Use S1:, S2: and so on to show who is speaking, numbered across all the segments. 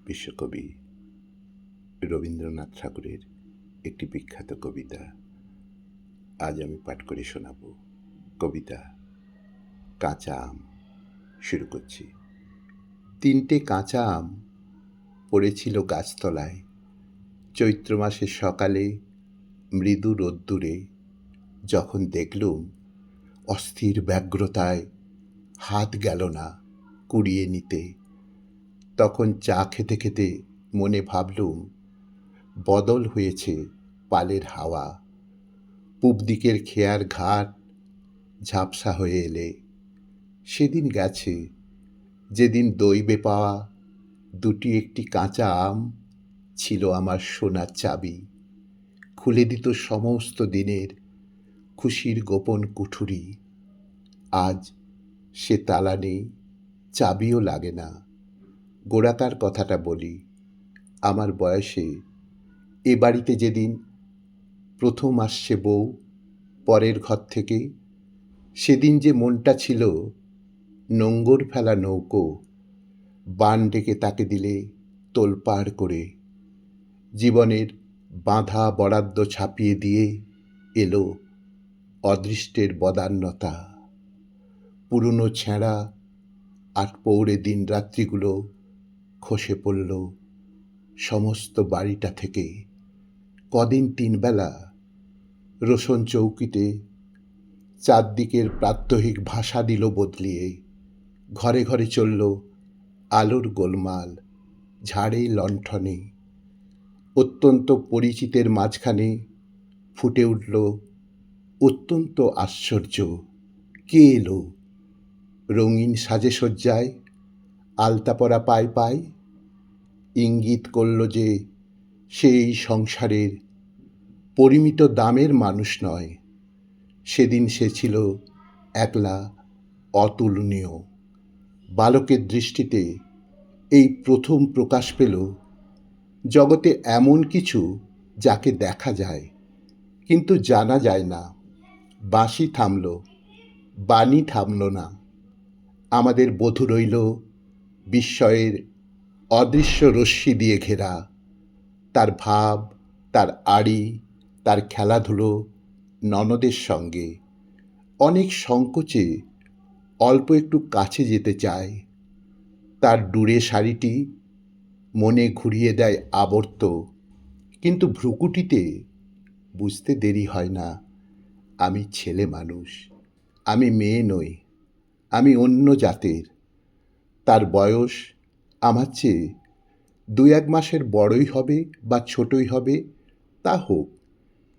S1: বিশ্বকবি রবীন্দ্রনাথ ঠাকুরের একটি বিখ্যাত কবিতা আজ আমি পাঠ করে শোনাব। কবিতা কাঁচা আম। শুরু করছি। 3টে কাঁচা আম পড়েছিল গাছতলায়, চৈত্র মাসের সকালে মৃদু রোদ্দুরে। যখন দেখলুম অস্থির ব্যগ্রতায় হাত গেল না কুড়িয়ে নিতে, তখন চা খেতে খেতে মনে ভাবলুম বদল হয়েছে পালের হাওয়া। পূব দিকের খেয়ার ঘাট ঝাপসা হয়ে এলে। সেদিন গেছে যেদিন দইবে পাওয়া দুটি একটি কাঁচা আম ছিল আমার সোনার চাবি। খুলে দিত সমস্ত দিনের খুশির গোপন কুঠুরি। আজ সে তালা নেই, চাবিও লাগে না। গোড়াকার কথাটা বলি। আমার বয়সে এ বাড়িতে যেদিন প্রথম আসছে বউ পরের ঘর থেকে, সেদিন যে মনটা ছিল নোঙ্গর ফেলা নৌকো। বান ডেকে তাকে দিলে তোলপাড় করে। জীবনের বাঁধা বরাদ্দ ছাপিয়ে দিয়ে এলো অদৃষ্টের বদান্যতা। পুরনো ছেঁড়া আটপৌড়ে দিন রাত্রিগুলো খসে পড়ল সমস্ত বাড়িটা থেকে। কদিন 3 বেলা রোশন চৌকিতে চারদিকের প্রাত্যহিক ভাষা দিল বদলিয়ে। ঘরে ঘরে চলল আলোর গোলমাল, ঝাড়ে লণ্ঠনে। অত্যন্ত পরিচিতের মাঝখানে ফুটে উঠল অত্যন্ত আশ্চর্য। কে এলো রঙিন সাজে সজ্জায়, আলতা পরা পায় পায়। ইঙ্গিত করল যে সেই সংসারের পরিমিত দামের মানুষ নয়। সেদিন সে ছিল একলা, অতুলনীয়। বালকের দৃষ্টিতে এই প্রথম প্রকাশ পেল জগতে এমন কিছু যাকে দেখা যায় কিন্তু জানা যায় না। বাঁশি থামল, বাণী থামল না। আমাদের বধূ রইল বিস্ময়ের অদৃশ্য রশ্মি দিয়ে ঘেরা। তার ভাব, তার আড়ি, তার খেলাধুলো ননদের সঙ্গে। অনেক সংকোচে অল্প একটু কাছে যেতে চায়। তার ডুরে শাড়িটি মনে ঘুরিয়ে দেয় আবর্ত, কিন্তু ভ্রুকুটিতে বুঝতে দেরি হয় না আমি ছেলে মানুষ, আমি মেয়ে নই, আমি অন্য জাতের। তার বয়স আমার চেয়ে 2-1 মাসের বড়ই হবে বা ছোটই হবে, তা হোক,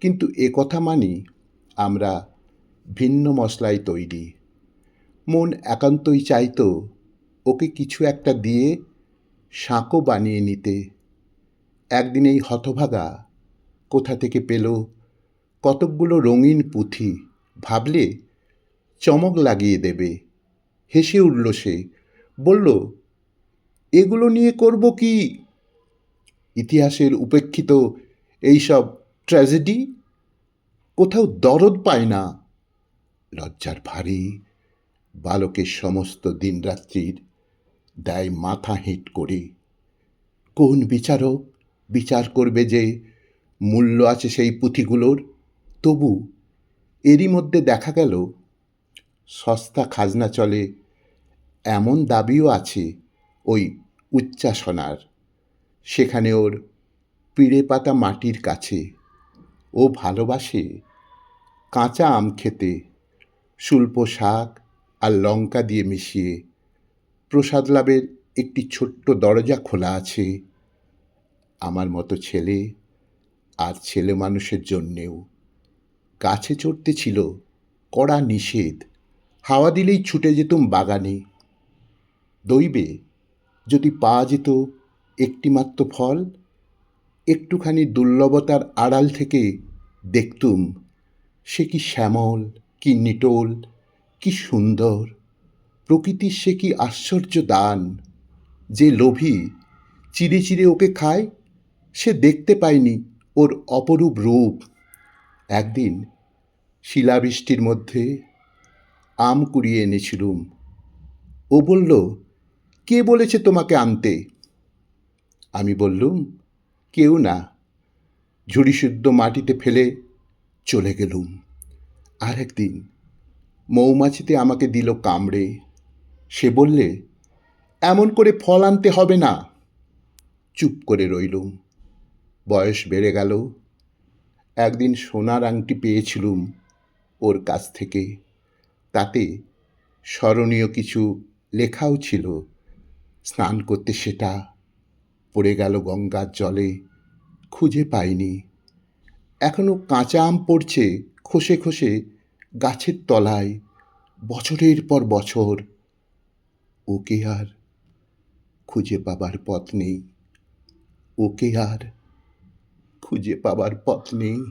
S1: কিন্তু একথা মানি আমরা ভিন্ন মশলায় তৈরি। মন একান্তই চাইতো ওকে কিছু একটা দিয়ে শাঁকো বানিয়ে নিতে। একদিন এই হতভাগা কোথা থেকে পেল কতকগুলো রঙিন পুঁথি। ভাবলে চমক লাগিয়ে দেবে। হেসে উঠল সে, বলল, এগুলো নিয়ে করব কি? ইতিহাসের উপেক্ষিত এইসব ট্র্যাজেডি কোথাও দরদ পায় না। লজ্জার ভারী বালকের সমস্ত দিনরাত্রির দেয় মাথা হেঁট করে। কোন বিচারক বিচার করবে যে মূল্য আছে সেই পুঁথিগুলোর? তবু এরই মধ্যে দেখা গেল সস্তা খাজনা চলে এমন দাবিও আছে ওই উচ্চাসনার। সেখানে ওর পিড়ে পাতা মাটির কাছে। ও ভালোবাসে কাঁচা আম খেতে, স্বল্প শাক আর লঙ্কা দিয়ে মিশিয়ে। প্রসাদ লাভের একটি ছোট্ট দরজা খোলা আছে আমার মতো ছেলে আর ছেলে মানুষের জন্যেও। গাছে চড়তে ছিল কড়া নিষেধ। হাওয়া দিলেই ছুটে যেতুম বাগানে। দইবে যদি পাওয়া যেত একটিমাত্র ফল, একটুখানি দুর্লভতার আড়াল থেকে দেখতুম সে কি শ্যামল, কি নিটোল, কি সুন্দর। প্রকৃতির সে কি আশ্চর্য দান। যে লোভী চিরে চিরে ওকে খায়, সে দেখতে পায়নি ওর অপরূপ রূপ। একদিন শিলাবৃষ্টির মধ্যে আম কুড়িয়ে এনেছিলুম। ও বলল, কে বলেছে তোমাকে আনতে? আমি বললুম, কেউ না। ঝুড়িসুদ্ধ মাটিতে ফেলে চলে গেলুম। আর একদিন মৌমাছিতে আমাকে দিল কামড়ে। সে বললে, এমন করে ফল আনতে হবে না। চুপ করে রইলুম। বয়স বেড়ে গেল। একদিন সোনার আংটি পেয়েছিলুম ওর কাছ থেকে। তাতে স্মরণীয় কিছু লেখাও ছিল। স্নান করতে সেটা পড়ে গেল গঙ্গার জলে, খুঁজে পাইনি। এখনো কাঁচা আম পড়ছে খসে খসে গাছের তলায়, বছরের পর বছর। ওকে আর খুঁজে পাবার পথ নেই। ওকে আর খুঁজে পাবার পথ নেই।